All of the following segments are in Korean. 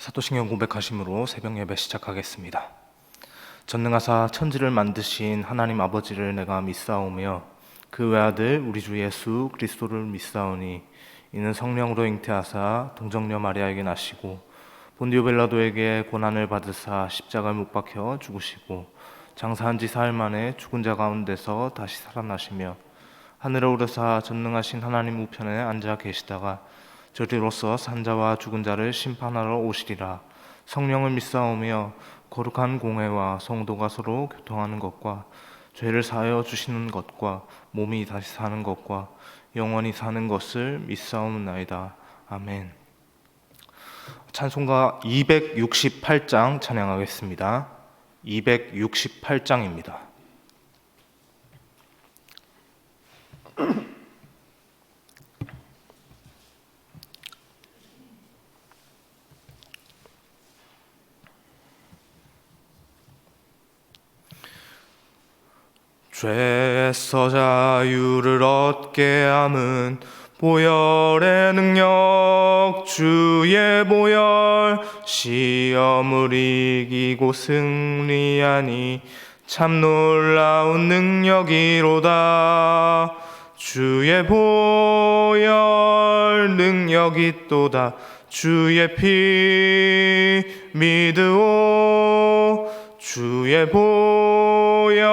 사도신경 고백하심으로 새벽 예배 시작하겠습니다. 전능하사 천지를 만드신 하나님 아버지를 내가 믿사오며 그 외아들 우리 주 예수 그리스도를 믿사오니 이는 성령으로 잉태하사 동정녀 마리아에게 나시고 본디오 빌라도에게 고난을 받으사 십자가에 못 박혀 죽으시고 장사한 지 사흘 만에 죽은 자 가운데서 다시 살아나시며 하늘에 오르사 전능하신 하나님 우편에 앉아 계시다가 저리로서 산자와 죽은 자를 심판하러 오시리라. 성령을 믿사오며 거룩한 공회와 성도가 서로 교통하는 것과 죄를 사하여 주시는 것과 몸이 다시 사는 것과 영원히 사는 것을 믿사옵나이다. 아멘. 찬송가 268장 찬양하겠습니다. 268장입니다. 죄에서 자유를 얻게 함은 보혈의 능력 주의 보혈 시험을 이기고 승리하니 참 놀라운 능력이로다. 주의 보혈 능력이 또다. 주의 피 믿으오. 주의 보혈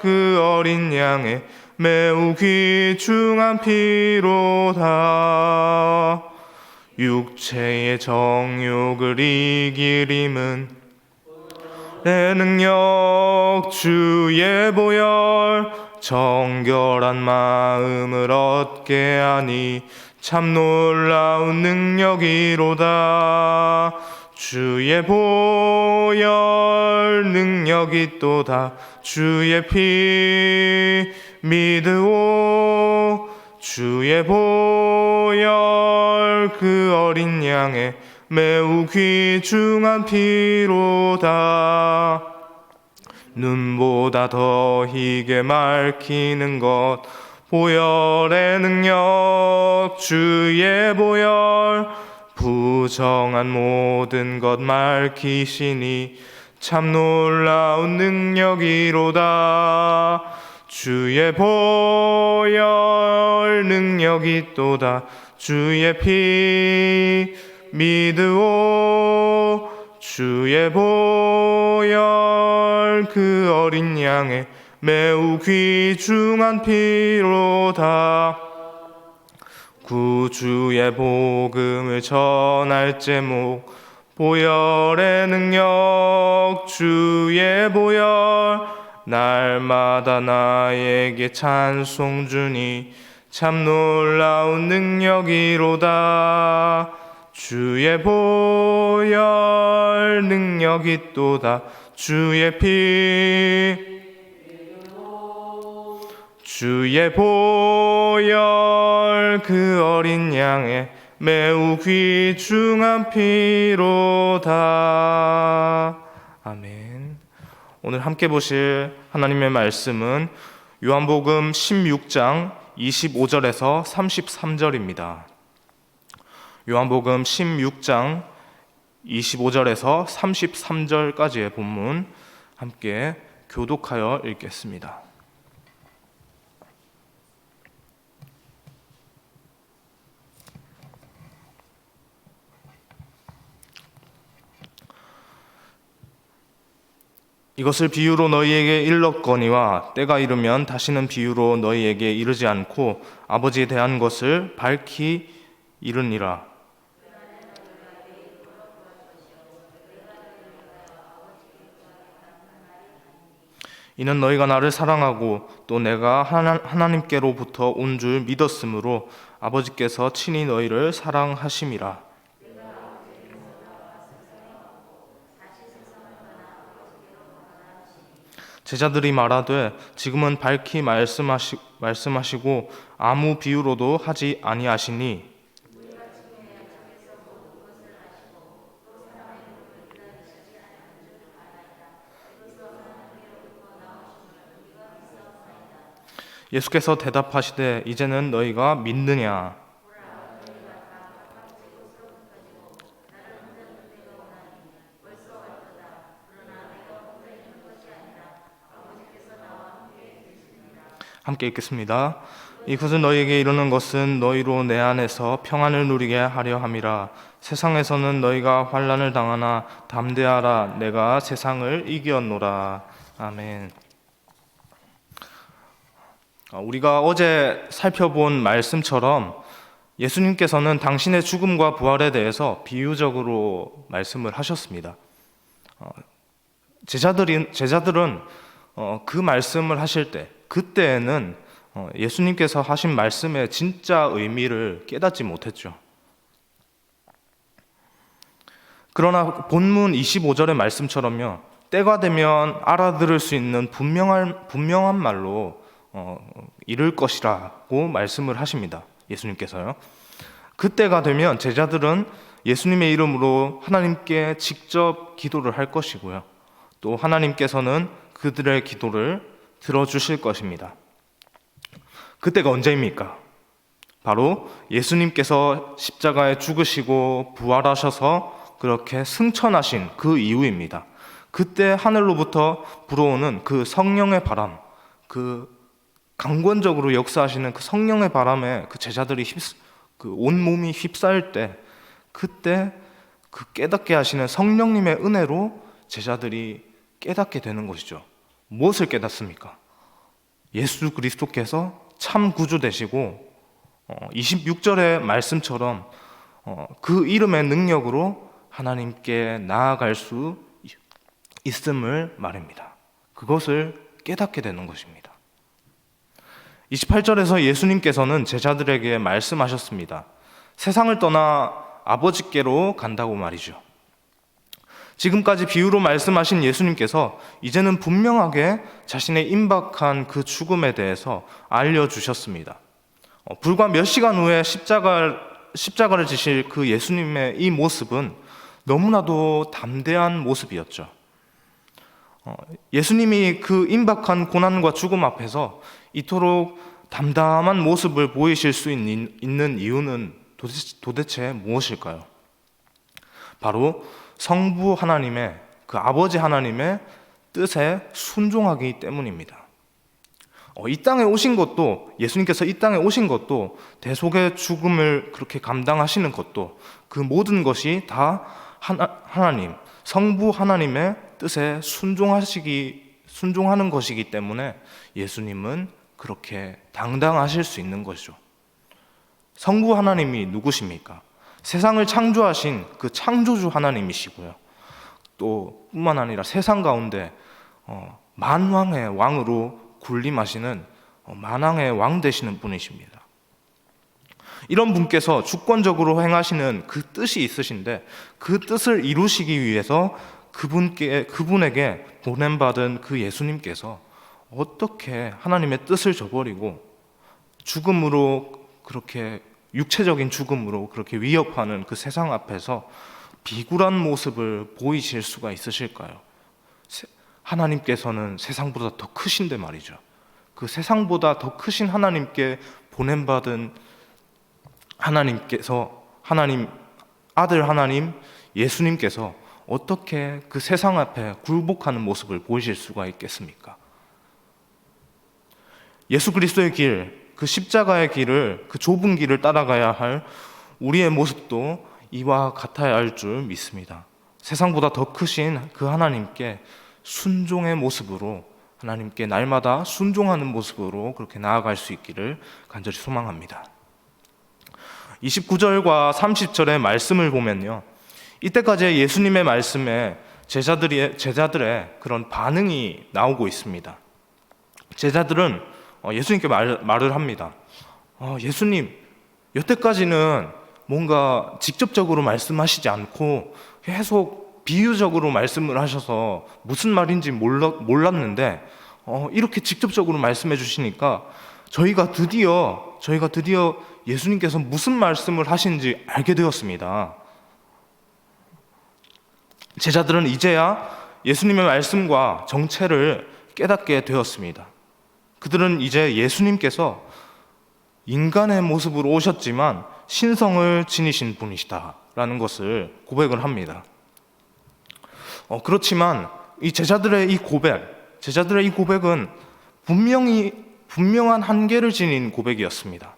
그 어린 양의 매우 귀중한 피로다. 육체의 정욕을 이길 힘은 내 능력 주의 보혈 정결한 마음을 얻게 하니 참 놀라운 능력이로다. 주의 보혈 능력이 또다. 주의 피 믿으오. 주의 보혈 그 어린 양의 매우 귀중한 피로다. 눈보다 더 희게 밝히는 것 보혈의 능력 주의 보혈 부정한 모든 것 밝히시니 참 놀라운 능력이로다. 주의 보혈 능력이 또다. 주의 피 믿으오. 주의 보혈 그 어린 양의 매우 귀중한 피로다. 구주의 복음을 전할 제목 보혈의 능력 주의 보혈 날마다 나에게 찬송 주니 참 놀라운 능력이로다. 주의 보혈 능력이 또다. 주의 피 주의 보혈 그 어린 양의 매우 귀중한 피로다. 아멘. 오늘 함께 보실 하나님의 말씀은 요한복음 16장 25절에서 33절입니다. 요한복음 16장 25절에서 33절까지의 본문 함께 교독하여 읽겠습니다. 이것을 비유로 너희에게 일렀거니와 때가 이르면 다시는 비유로 너희에게 이르지 않고 아버지에 대한 것을 밝히 이르니라. 이는 너희가 나를 사랑하고 또 내가 하나님께로부터 온 줄 믿었으므로 아버지께서 친히 너희를 사랑하심이라. 제자들이 말하되 지금은 밝히 말씀하시고 아무 비유로도 하지 아니하시니 예수께서 대답하시되 이제는 너희가 믿느냐. 함께 읽겠습니다. 이것은 너희에게 이르는 것은 너희로 내 안에서 평안을 누리게 하려 함이라. 세상에서는 너희가 환난을 당하나 담대하라. 내가 세상을 이겼노라. 아멘. 우리가 어제 살펴본 말씀처럼 예수님께서는 당신의 죽음과 부활에 대해서 비유적으로 말씀을 하셨습니다. 제자들은 그 말씀을 하실 때, 그때에는 예수님께서 하신 말씀의 진짜 의미를 깨닫지 못했죠. 그러나 본문 25절의 말씀처럼요, 때가 되면 알아들을 수 있는 분명한 말로 이룰 것이라고 말씀을 하십니다. 예수님께서요. 그때가 되면 제자들은 예수님의 이름으로 하나님께 직접 기도를 할 것이고요, 또 하나님께서는 그들의 기도를 들어주실 것입니다. 그때가 언제입니까? 바로 예수님께서 십자가에 죽으시고 부활하셔서 그렇게 승천하신 그 이후입니다. 그때 하늘로부터 불어오는 그 성령의 바람, 그 강권적으로 역사하시는 그 성령의 바람에 그 제자들이 그 온몸이 휩싸일 때, 그때 그 깨닫게 하시는 성령님의 은혜로 제자들이 깨닫게 되는 것이죠. 무엇을 깨닫습니까? 예수 그리스도께서 참 구주 되시고 26절의 말씀처럼 그 이름의 능력으로 하나님께 나아갈 수 있음을 말합니다. 그것을 깨닫게 되는 것입니다. 28절에서 예수님께서는 제자들에게 말씀하셨습니다. 세상을 떠나 아버지께로 간다고 말이죠. 지금까지 비유로 말씀하신 예수님께서 이제는 분명하게 자신의 임박한 그 죽음에 대해서 알려주셨습니다. 불과 몇 시간 후에 십자가를 지실 그 예수님의 이 모습은 너무나도 담대한 모습이었죠. 예수님이 그 임박한 고난과 죽음 앞에서 이토록 담담한 모습을 보이실 수 있는 이유는 도대체 무엇일까요? 바로 성부 하나님의, 그 아버지 하나님의 뜻에 순종하기 때문입니다. 이 땅에 오신 것도, 예수님께서 이 땅에 오신 것도, 대속의 죽음을 그렇게 감당하시는 것도, 그 모든 것이 다 하나님, 성부 하나님의 뜻에 순종하는 것이기 때문에 예수님은 그렇게 당당하실 수 있는 것이죠. 성부 하나님이 누구십니까? 세상을 창조하신 그 창조주 하나님이시고요, 또 뿐만 아니라 세상 가운데 만왕의 왕으로 군림하시는 만왕의 왕 되시는 분이십니다. 이런 분께서 주권적으로 행하시는 그 뜻이 있으신데, 그 뜻을 이루시기 위해서 그분에게 보냄받은 그 예수님께서 어떻게 하나님의 뜻을 저버리고 죽음으로, 그렇게 육체적인 죽음으로 그렇게 위협하는 그 세상 앞에서 비굴한 모습을 보이실 수가 있으실까요? 하나님께서는 세상보다 더 크신데 말이죠. 그 세상보다 더 크신 하나님께 보냄받은 하나님께서, 아들 하나님 예수님께서 어떻게 그 세상 앞에 굴복하는 모습을 보이실 수가 있겠습니까? 예수 그리스도의 길, 그 십자가의 길을, 그 좁은 길을 따라가야 할 우리의 모습도 이와 같아야 할 줄 믿습니다. 세상보다 더 크신 그 하나님께 순종의 모습으로, 하나님께 날마다 순종하는 모습으로 그렇게 나아갈 수 있기를 간절히 소망합니다. 29절과 30절의 말씀을 보면요, 이때까지 예수님의 말씀에 제자들의 그런 반응이 나오고 있습니다. 제자들은 예수님께 말을 합니다. 예수님, 여태까지는 뭔가 직접적으로 말씀하시지 않고 계속 비유적으로 말씀을 하셔서 무슨 말인지 몰랐는데 이렇게 직접적으로 말씀해 주시니까 저희가 드디어 예수님께서 무슨 말씀을 하시는지 알게 되었습니다. 제자들은 이제야 예수님의 말씀과 정체를 깨닫게 되었습니다. 그들은 이제 예수님께서 인간의 모습으로 오셨지만 신성을 지니신 분이시다라는 것을 고백을 합니다. 그렇지만 이 제자들의 이 고백은 분명히 분명한 한계를 지닌 고백이었습니다.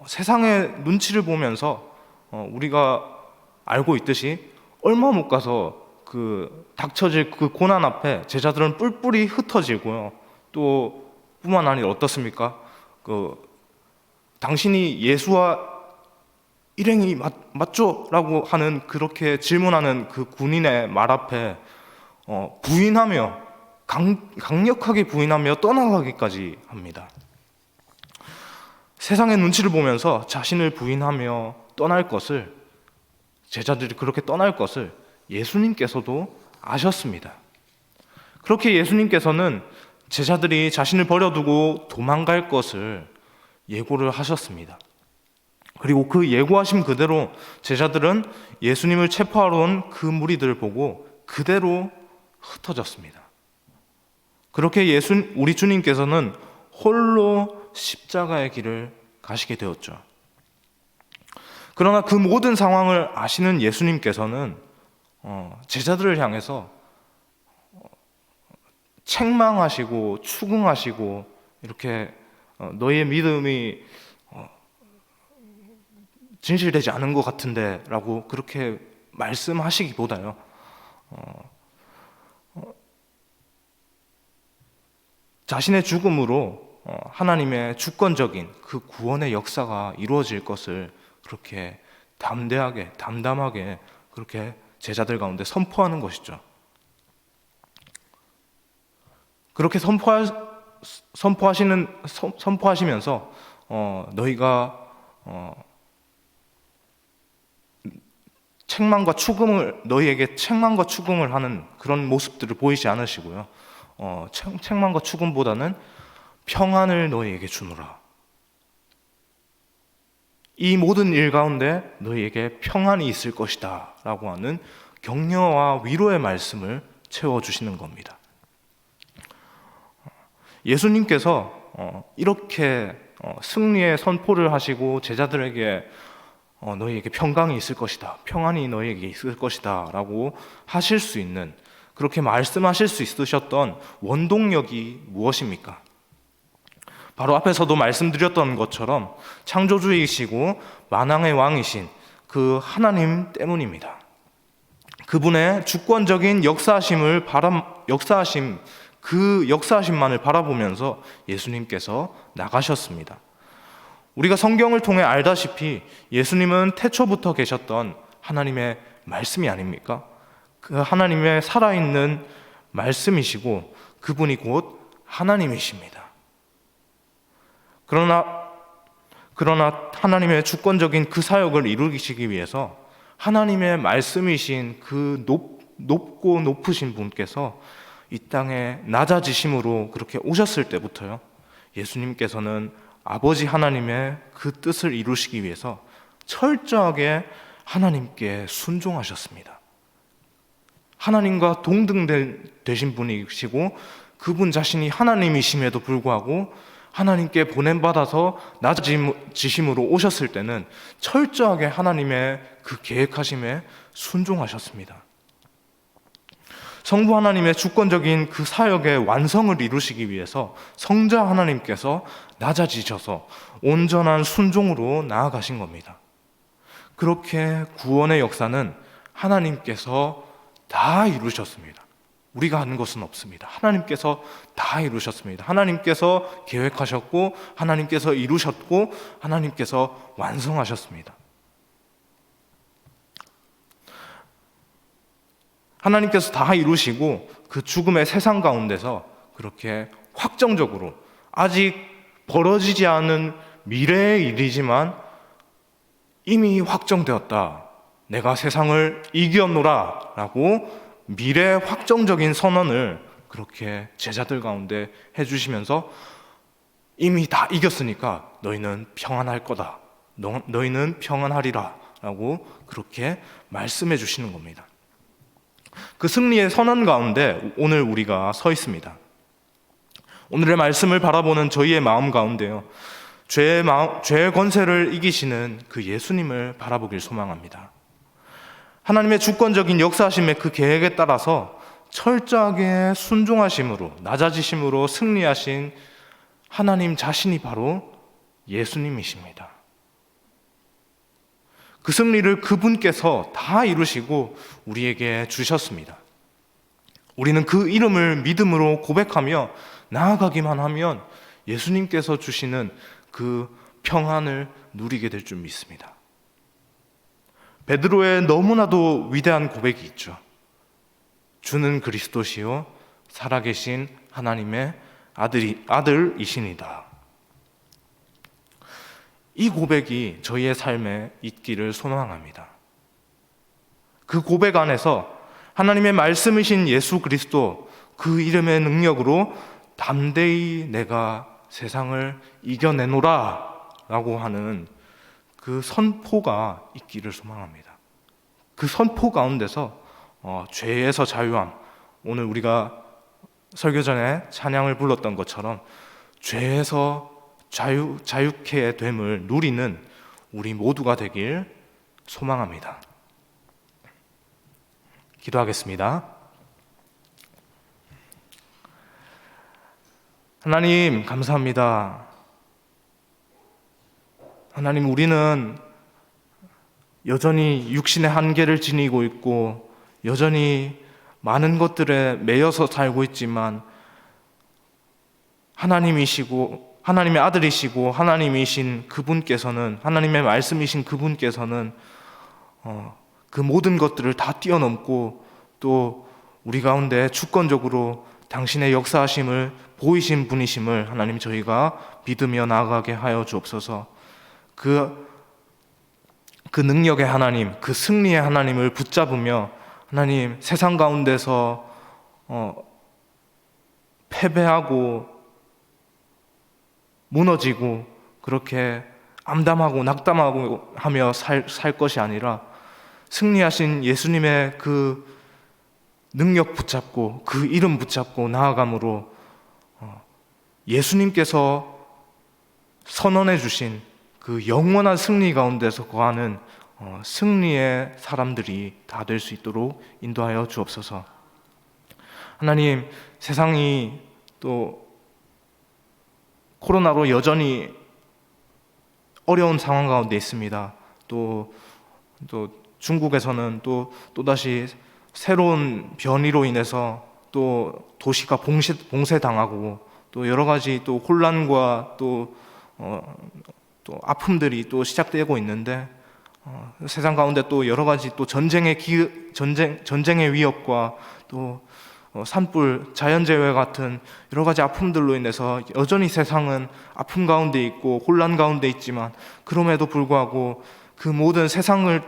세상의 눈치를 보면서 우리가 알고 있듯이 얼마 못 가서 그 닥쳐질 그 고난 앞에 제자들은 뿔뿔이 흩어지고요. 또 뿐만 아니라 어떻습니까? 당신이 예수와 일행이 맞죠? 라고 하는 그렇게 질문하는 그 군인의 말 앞에 부인하며 강력하게 부인하며 떠나가기까지 합니다. 세상의 눈치를 보면서 자신을 부인하며 떠날 것을, 제자들이 그렇게 떠날 것을 예수님께서도 아셨습니다. 그렇게 예수님께서는 제자들이 자신을 버려두고 도망갈 것을 예고를 하셨습니다. 그리고 그 예고하신 그대로 제자들은 예수님을 체포하러 온 그 무리들을 보고 그대로 흩어졌습니다. 그렇게 우리 주님께서는 홀로 십자가의 길을 가시게 되었죠. 그러나 그 모든 상황을 아시는 예수님께서는 제자들을 향해서 책망하시고 추궁하시고 이렇게 너희의 믿음이 진실되지 않은 것 같은데 라고 그렇게 말씀하시기보다요, 자신의 죽음으로 하나님의 주권적인 그 구원의 역사가 이루어질 것을 그렇게 담담하게 그렇게 제자들 가운데 선포하는 것이죠. 그렇게 선포하시면서 너희가 너희에게 책망과 추궁을 하는 그런 모습들을 보이지 않으시고요. 책망과 추궁보다는 평안을 너희에게 주노라. 이 모든 일 가운데 너희에게 평안이 있을 것이다 라고 하는 격려와 위로의 말씀을 채워주시는 겁니다. 예수님께서 이렇게 승리의 선포를 하시고 제자들에게 너희에게 평강이 있을 것이다, 평안이 너희에게 있을 것이다 라고 하실 수 있는, 그렇게 말씀하실 수 있으셨던 원동력이 무엇입니까? 바로 앞에서도 말씀드렸던 것처럼 창조주이시고 만왕의 왕이신 그 하나님 때문입니다. 그분의 주권적인 그 역사하심만을 바라보면서 예수님께서 나가셨습니다. 우리가 성경을 통해 알다시피 예수님은 태초부터 계셨던 하나님의 말씀이 아닙니까? 그 하나님의 살아있는 말씀이시고 그분이 곧 하나님이십니다. 그러나 하나님의 주권적인 그 사역을 이루시기 위해서 하나님의 말씀이신 그 높고 높으신 분께서 이 땅에 낮아지심으로 그렇게 오셨을 때부터요, 예수님께서는 아버지 하나님의 그 뜻을 이루시기 위해서 철저하게 하나님께 순종하셨습니다. 하나님과 동등되신 분이시고 그분 자신이 하나님이심에도 불구하고 하나님께 보냄받아서 낮아지심으로 오셨을 때는 철저하게 하나님의 그 계획하심에 순종하셨습니다. 성부 하나님의 주권적인 그 사역의 완성을 이루시기 위해서 성자 하나님께서 낮아지셔서 온전한 순종으로 나아가신 겁니다. 그렇게 구원의 역사는 하나님께서 다 이루셨습니다. 우리가 하는 것은 없습니다. 하나님께서 다 이루셨습니다. 하나님께서 계획하셨고 하나님께서 이루셨고 하나님께서 완성하셨습니다. 하나님께서 다 이루시고 그 죽음의 세상 가운데서 그렇게 확정적으로 아직 벌어지지 않은 미래의 일이지만 이미 확정되었다, 내가 세상을 이겼노라 라고 미래의 확정적인 선언을 그렇게 제자들 가운데 해주시면서 이미 다 이겼으니까 너희는 평안할 거다, 너희는 평안하리라 라고 그렇게 말씀해 주시는 겁니다. 그 승리의 선언 가운데 오늘 우리가 서 있습니다. 오늘의 말씀을 바라보는 저희의 마음 가운데요, 죄의 권세를 이기시는 그 예수님을 바라보길 소망합니다. 하나님의 주권적인 역사하심의 그 계획에 따라서 철저하게 순종하심으로 낮아지심으로 승리하신 하나님 자신이 바로 예수님이십니다. 그 승리를 그분께서 다 이루시고 우리에게 주셨습니다. 우리는 그 이름을 믿음으로 고백하며 나아가기만 하면 예수님께서 주시는 그 평안을 누리게 될 줄 믿습니다. 베드로의 너무나도 위대한 고백이 있죠. 주는 그리스도시요 살아계신 하나님의 아들이시니다. 이 고백이 저희의 삶에 있기를 소망합니다. 그 고백 안에서 하나님의 말씀이신 예수 그리스도, 그 이름의 능력으로 담대히 내가 세상을 이겨내노라 라고 하는 그 선포가 있기를 소망합니다. 그 선포 가운데서 죄에서 자유함, 오늘 우리가 설교 전에 찬양을 불렀던 것처럼 죄에서 자유케 됨을 누리는 우리 모두가 되길 소망합니다. 기도하겠습니다. 하나님 감사합니다. 하나님, 우리는 여전히 육신의 한계를 지니고 있고 여전히 많은 것들에 매여서 살고 있지만 하나님이시고 하나님의 아들이시고 하나님이신 그분께서는, 하나님의 말씀이신 그분께서는 그 모든 것들을 다 뛰어넘고 또 우리 가운데 주권적으로 당신의 역사하심을 보이신 분이심을 하나님 저희가 믿으며 나아가게 하여 주옵소서. 그 능력의 하나님, 그 승리의 하나님을 붙잡으며 하나님 세상 가운데서 패배하고 무너지고 그렇게 암담하고 낙담하고 하며 살 것이 아니라 승리하신 예수님의 그 능력 붙잡고 그 이름 붙잡고 나아감으로 예수님께서 선언해 주신 그 영원한 승리 가운데서 거하는 승리의 사람들이 다 될 수 있도록 인도하여 주옵소서. 하나님, 세상이 또 코로나로 여전히 어려운 상황 가운데 있습니다. 또 중국에서는 또다시 새로운 변이로 인해서 또 도시가 봉쇄당하고 또 여러 가지 또 혼란과 또 아픔들이 또 시작되고 있는데 세상 가운데 또 여러 가지 또 전쟁의 위협과 또 산불, 자연재해 같은 여러 가지 아픔들로 인해서 여전히 세상은 아픔 가운데 있고 혼란 가운데 있지만 그럼에도 불구하고 그 모든 세상을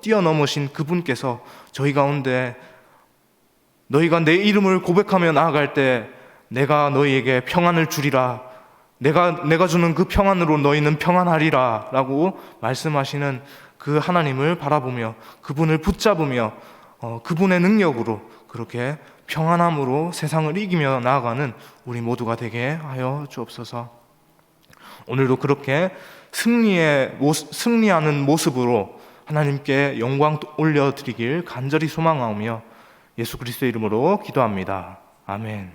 뛰어넘으신 그분께서 저희 가운데 너희가 내 이름을 고백하며 나아갈 때 내가 너희에게 평안을 주리라, 내가 주는 그 평안으로 너희는 평안하리라 라고 말씀하시는 그 하나님을 바라보며 그분을 붙잡으며 그분의 능력으로 그렇게 평안함으로 세상을 이기며 나아가는 우리 모두가 되게 하여 주옵소서. 오늘도 그렇게 승리하는 모습으로 하나님께 영광 올려드리길 간절히 소망하오며 예수 그리스도의 이름으로 기도합니다. 아멘.